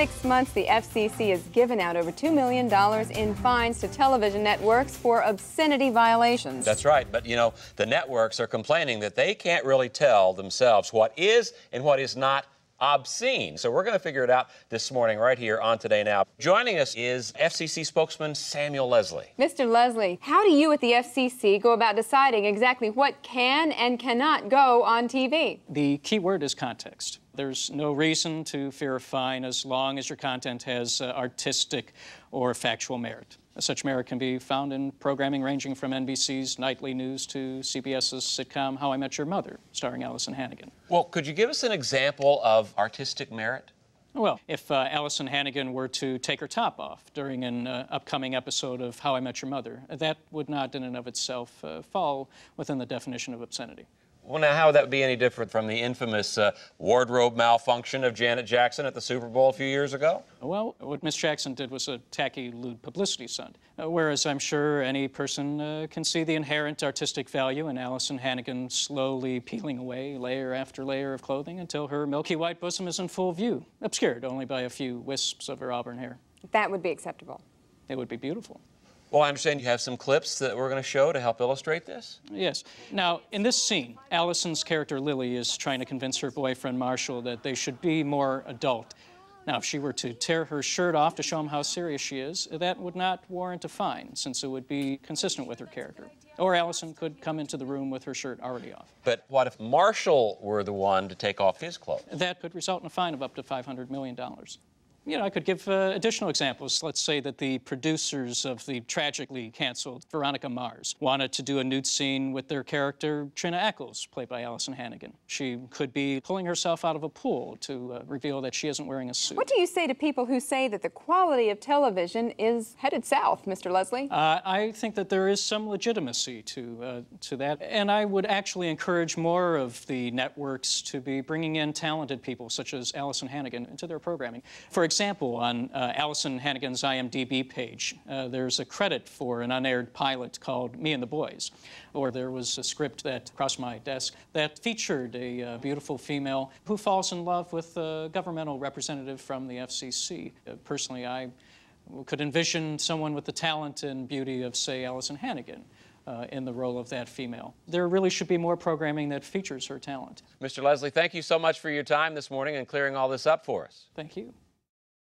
6 months, the FCC has given out over $2 million in fines to television networks for obscenity violations. That's right, but you know, the networks are complaining that they can't really tell themselves what is and what is not obscene. So we're going to figure it out this morning right here on Today Now. Joining us is FCC spokesman Samuel Leslie. Mr. Leslie, how do you at the FCC go about deciding exactly what can and cannot go on TV? The key word is context. There's no reason to fear a fine as long as your content has artistic or factual merit. Such merit can be found in programming ranging from NBC's nightly news to CBS's sitcom How I Met Your Mother, starring Alyson Hannigan. Well, could you give us an example of artistic merit? Well, if Alyson Hannigan were to take her top off during an upcoming episode of How I Met Your Mother, that would not in and of itself fall within the definition of obscenity. Well, now, how would that be any different from the infamous wardrobe malfunction of Janet Jackson at the Super Bowl a few years ago? Well, what Miss Jackson did was a tacky, lewd publicity stunt, whereas I'm sure any person can see the inherent artistic value in Alyson Hannigan slowly peeling away layer after layer of clothing until her milky white bosom is in full view, obscured only by a few wisps of her auburn hair. That would be acceptable. It would be beautiful. Well, I understand you have some clips that we're going to show to help illustrate this. Yes. Now, in this scene, Alyson's character Lily is trying to convince her boyfriend Marshall that they should be more adult. Now, if she were to tear her shirt off to show him how serious she is, that would not warrant a fine, since it would be consistent with her character. Or Alyson could come into the room with her shirt already off. But what if Marshall were the one to take off his clothes? That could result in a fine of up to $500 million. You know, I could give additional examples. Let's say that the producers of the tragically canceled Veronica Mars wanted to do a nude scene with their character Trina Eccles, played by Alyson Hannigan. She could be pulling herself out of a pool to reveal that she isn't wearing a suit. What do you say to people who say that the quality of television is headed south, Mr. Leslie? I think that there is some legitimacy to that, and I would actually encourage more of the networks to be bringing in talented people such as Alyson Hannigan into their programming. For example, on Alyson Hannigan's IMDb page, there's a credit for an unaired pilot called Me and the Boys. Or there was a script that crossed my desk that featured a beautiful female who falls in love with a governmental representative from the FCC. Personally, I could envision someone with the talent and beauty of, say, Alyson Hannigan in the role of that female. There really should be more programming that features her talent. Mr. Leslie, thank you so much for your time this morning and clearing all this up for us. Thank you.